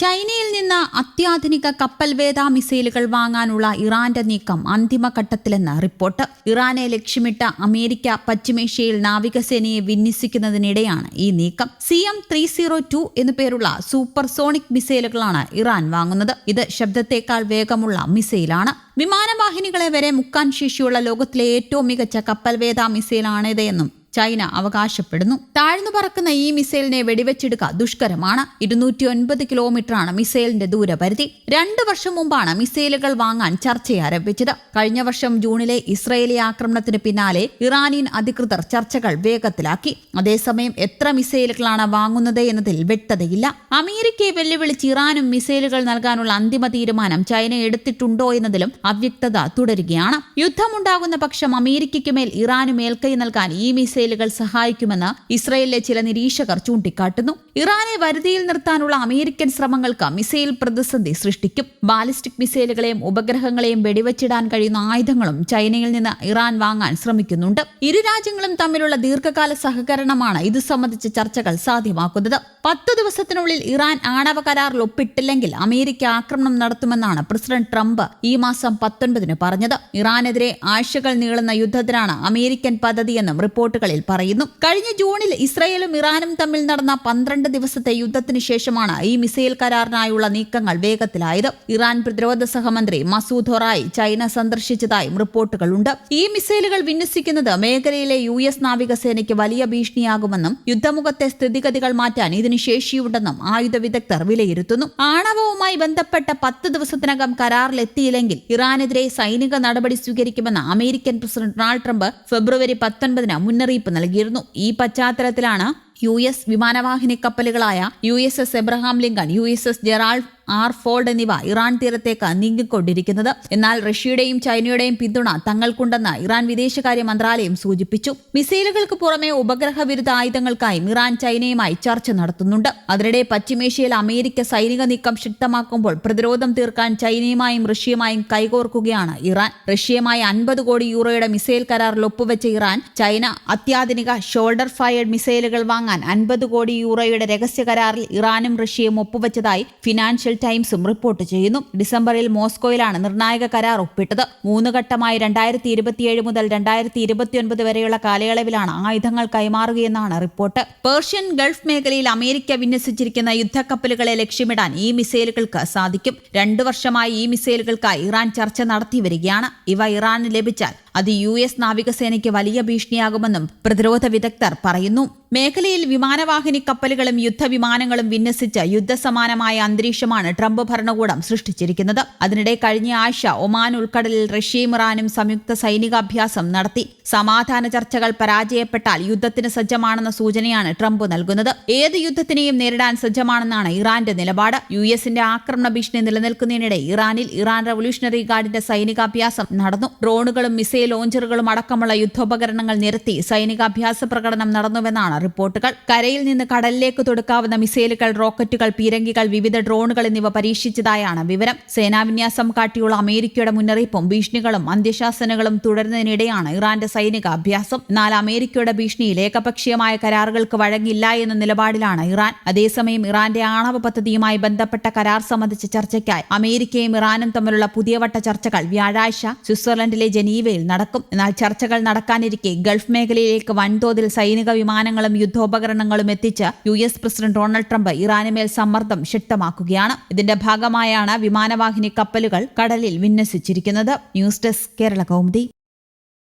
ചൈനയിൽ നിന്ന് അത്യാധുനിക കപ്പൽവേധ മിസൈലുകൾ വാങ്ങാനുള്ള ഇറാന്റെ നീക്കം അന്തിമഘട്ടത്തിലെന്ന് റിപ്പോർട്ട്. ഇറാനെ ലക്ഷ്യമിട്ട് അമേരിക്ക പശ്ചിമേഷ്യയിൽ നാവികസേനയെ വിന്യസിക്കുന്നതിനിടെയാണ് ഈ നീക്കം. CM-302 എന്നു പേരുള്ള സൂപ്പർസോണിക് മിസൈലുകളാണ് ഇറാൻ വാങ്ങുന്നത്. ഇത് ശബ്ദത്തേക്കാൾ വേഗമുള്ള മിസൈലാണ്. വിമാനവാഹിനികളെ വരെ മുക്കാൻ ശേഷിയുള്ള ലോകത്തിലെ ഏറ്റവും മികച്ച കപ്പൽവേധ മിസൈലാണിതെന്നും ചൈന അവകാശപ്പെടുന്നു. താഴ്ന്നു പറക്കുന്ന ഈ മിസൈലിനെ വെടിവെച്ചെടുക്കുക ദുഷ്കരമാണ്. 209 കിലോമീറ്ററാണ് മിസൈലിന്റെ ദൂരപരിധി. 2 വർഷം മുമ്പാണ് മിസൈലുകൾ വാങ്ങാൻ ചർച്ച ആരംഭിച്ചത്. കഴിഞ്ഞ വർഷം ജൂണിലെ ഇസ്രയേലി ആക്രമണത്തിന് പിന്നാലെ ഇറാനിയൻ അധികൃതർ ചർച്ചകൾ വേഗത്തിലാക്കി. അതേസമയം എത്ര മിസൈലുകളാണ് വാങ്ങുന്നത് എന്നതിൽ വ്യക്തതയില്ല. അമേരിക്കയെ വെല്ലുവിളിച്ച് ഇറാനും മിസൈലുകൾ നൽകാനുള്ള അന്തിമ തീരുമാനം ചൈന എടുത്തിട്ടുണ്ടോ എന്നതിലും അവ്യക്തത തുടരുകയാണ്. യുദ്ധമുണ്ടാകുന്ന പക്ഷം അമേരിക്കയ്ക്ക് മേൽ ഇറാനു മേൽക്കൈ നൽകാൻ ഈ മിസൈലുകൾ സഹായിക്കുമെന്ന് ഇസ്രയേലിലെ ചില നിരീക്ഷകർ ചൂണ്ടിക്കാട്ടുന്നു. ഇറാനെ വരുതിയിൽ നിർത്താനുള്ള അമേരിക്കൻ ശ്രമങ്ങൾക്ക് മിസൈൽ പ്രതിസന്ധി സൃഷ്ടിക്കും. ബാലിസ്റ്റിക് മിസൈലുകളെയും ഉപഗ്രഹങ്ങളെയും വെടിവെച്ചിടാൻ കഴിയുന്ന ആയുധങ്ങളും ചൈനയിൽ നിന്ന് ഇറാൻ വാങ്ങാൻ ശ്രമിക്കുന്നുണ്ട്. ഇരു രാജ്യങ്ങളും തമ്മിലുള്ള ദീർഘകാല സഹകരണമാണ് ഇത് സംബന്ധിച്ച ചർച്ചകൾ സാധ്യമാക്കുന്നത്. 10 ദിവസത്തിനുള്ളിൽ ഇറാൻ ആണവ കരാറിൽ ഒപ്പിട്ടില്ലെങ്കിൽ അമേരിക്ക ആക്രമണം നടത്തുമെന്നാണ് പ്രസിഡന്റ് ട്രംപ് ഈ മാസം 19 പറഞ്ഞത്. ഇറാനെതിരെ ആഴ്ചകൾ നീളുന്ന യുദ്ധത്തിനാണ് അമേരിക്കൻ പദ്ധതിയെന്നും റിപ്പോർട്ടുകളിൽ പറയുന്നു. കഴിഞ്ഞ ജൂണിൽ ഇസ്രയേലും ഇറാനും തമ്മിൽ നടന്ന 12 ദിവസത്തെ യുദ്ധത്തിന് ശേഷമാണ് ഈ മിസൈൽ കരാറിനായുള്ള നീക്കങ്ങൾ വേഗത്തിലായത്. ഇറാൻ പ്രതിരോധ സഹമന്ത്രി മസൂദ് ഒറായി ചൈന സന്ദർശിച്ചതായും റിപ്പോർട്ടുകളുണ്ട്. ഈ മിസൈലുകൾ വിന്യസിക്കുന്നത് മേഖലയിലെ US നാവികസേനയ്ക്ക് വലിയ ഭീഷണിയാകുമെന്നും യുദ്ധമുഖത്തെ സ്ഥിതിഗതികൾ മാറ്റാൻ ഇതിന് ശേഷിയുണ്ടെന്നും ആയുധ വിദഗ്ധർ വിലയിരുത്തുന്നു. ആണവവുമായി ബന്ധപ്പെട്ട 10 ദിവസത്തിനകം കരാറിലെത്തിയില്ലെങ്കിൽ ഇറാനെതിരെ സൈനിക നടപടി സ്വീകരിക്കുമെന്ന് അമേരിക്കൻ പ്രസിഡന്റ് ഡൊണാൾഡ് ട്രംപ് ഫെബ്രുവരി 19 മുന്നറിയിപ്പ് നൽകിയിരുന്നു. ഈ പശ്ചാത്തലത്തിലാണ് US വിമാനവാഹിനി കപ്പലുകളായ USS Abraham Lincoln, USS Gerald R. Ford എന്നിവ ഇറാൻ തീരത്തേക്ക് നീങ്ങിക്കൊണ്ടിരിക്കുന്നത്. എന്നാൽ റഷ്യയുടെയും ചൈനയുടെയും പിന്തുണ തങ്ങൾക്കുണ്ടെന്ന് ഇറാൻ വിദേശകാര്യ മന്ത്രാലയം സൂചിപ്പിച്ചു. മിസൈലുകൾക്ക് പുറമെ ഉപഗ്രഹ വിരുദ്ധ ആയുധങ്ങൾക്കായും ഇറാൻ ചൈനയുമായി ചർച്ച നടത്തുന്നുണ്ട്. അതിനിടെ പശ്ചിമേഷ്യയിൽ അമേരിക്ക സൈനിക നീക്കം ശക്തമാക്കുമ്പോൾ പ്രതിരോധം തീർക്കാൻ ചൈനയുമായും റഷ്യയുമായും കൈകോർക്കുകയാണ് ഇറാൻ. റഷ്യയുമായി 50 കോടി യൂറോയുടെ മിസൈൽ കരാറിൽ ഒപ്പുവെച്ച ഇറാൻ ചൈന അത്യാധുനിക ഷോൾഡർ ഫയർഡ് മിസൈലുകൾ വാങ്ങാൻ 50 കോടി യൂറോയുടെ രഹസ്യ കരാറിൽ ഇറാനും റഷ്യയും ഒപ്പുവെച്ചതായി ഫിനാൻഷ്യൽ ടൈംസും റിപ്പോർട്ട് ചെയ്യുന്നു. ഡിസംബറിൽ മോസ്കോയിലാണ് നിർണായക കരാർ ഒപ്പിട്ടത്. 3 ഘട്ടമായി 2027 മുതൽ 2029 വരെയുള്ള കാലയളവിലാണ് ആയുധങ്ങൾ കൈമാറുകയെന്നാണ് റിപ്പോർട്ട്. പേർഷ്യൻ ഗൾഫ് മേഖലയിൽ അമേരിക്ക വിന്യസിച്ചിരിക്കുന്ന യുദ്ധക്കപ്പലുകളെ ലക്ഷ്യമിടാൻ ഈ മിസൈലുകൾക്ക് സാധിക്കും. 2 വർഷമായി ഈ മിസൈലുകൾക്കായി ഇറാൻ ചർച്ച നടത്തി വരികയാണ്. ഇവ ഇറാന് ലഭിച്ചാൽ അത് US നാവികസേനയ്ക്ക് വലിയ ഭീഷണിയാകുമെന്നും പ്രതിരോധ വിദഗ്ധർ പറയുന്നു. മേഖലയിൽ വിമാനവാഹിനി കപ്പലുകളും യുദ്ധവിമാനങ്ങളും വിന്യസിച്ച് യുദ്ധസമാനമായ അന്തരീക്ഷമാണ് ട്രംപ് ഭരണകൂടം സൃഷ്ടിച്ചിരിക്കുന്നത്. അതിനിടെ കഴിഞ്ഞ ആഴ്ച ഒമാൻ ഉൾക്കടലിൽ റഷ്യയും ഇറാനും സംയുക്ത സൈനികാഭ്യാസം നടത്തി. സമാധാന ചർച്ചകൾ പരാജയപ്പെട്ടാൽ യുദ്ധത്തിന് സജ്ജമാണെന്ന സൂചനയാണ് ട്രംപ് നൽകുന്നത്. ഏത് യുദ്ധത്തിനെയും നേരിടാൻ സജ്ജമാണെന്നാണ് ഇറാന്റെ നിലപാട്. USന്റെ ആക്രമണ ഭീഷണി നിലനിൽക്കുന്നതിനിടെ ഇറാനിൽ ഇറാൻ റവല്യൂഷണറി ഗാർഡിന്റെ സൈനികാഭ്യാസം നടന്നു. ഡ്രോണുകളും മിസൈൽ ലോഞ്ചറുകളും അടക്കമുള്ള യുദ്ധോപകരണങ്ങൾ നിരത്തി സൈനികാഭ്യാസ പ്രകടനം നടന്നുവെന്നാണ് റിപ്പോർട്ടുകൾ. കരയിൽ നിന്ന് കടലിലേക്ക് തൊടുക്കാവുന്ന മിസൈലുകൾ, റോക്കറ്റുകൾ, പീരങ്കികൾ, വിവിധ ഡ്രോണുകൾ എന്നിവ പരീക്ഷിച്ചതായാണ് വിവരം. സേനാവിന്യാസം കാട്ടിയുള്ള അമേരിക്കയുടെ മുന്നറിയിപ്പും ഭീഷണികളും അന്ത്യശാസനകളും തുടരുന്നതിനിടെയാണ് ഇറാന്റെ സൈനിക അഭ്യാസം. എന്നാൽ അമേരിക്കയുടെ ഭീഷണിയിൽ ഏകപക്ഷീയമായ കരാറുകൾക്ക് വഴങ്ങില്ല എന്ന നിലപാടിലാണ് ഇറാൻ. അതേസമയം ഇറാന്റെ ആണവ പദ്ധതിയുമായി ബന്ധപ്പെട്ട കരാർ സംബന്ധിച്ച ചർച്ചയ്ക്കായി അമേരിക്കയും ഇറാനും തമ്മിലുള്ള പുതിയ വട്ട ചർച്ചകൾ വ്യാഴാഴ്ച സ്വിറ്റ്സർലൻഡിലെ ജനീവയിൽ നടക്കും. എന്നാൽ ചർച്ചകൾ നടക്കാനിരിക്കെ ഗൾഫ് മേഖലയിലേക്ക് വൻതോതിൽ സൈനിക വിമാനങ്ങളും യുദ്ധോപകരണങ്ങളും എത്തിച്ച് US പ്രസിഡന്റ് ഡൊണാൾഡ് ട്രംപ് ഇറാനുമേൽ സമ്മർദ്ദം ശക്തമാക്കുകയാണ്. ഇതിന്റെ ഭാഗമായാണ് വിമാനവാഹിനി കപ്പലുകൾ കടലിൽ വിന്യസിച്ചിരിക്കുന്നത്. News desk Kerala Kaumudi.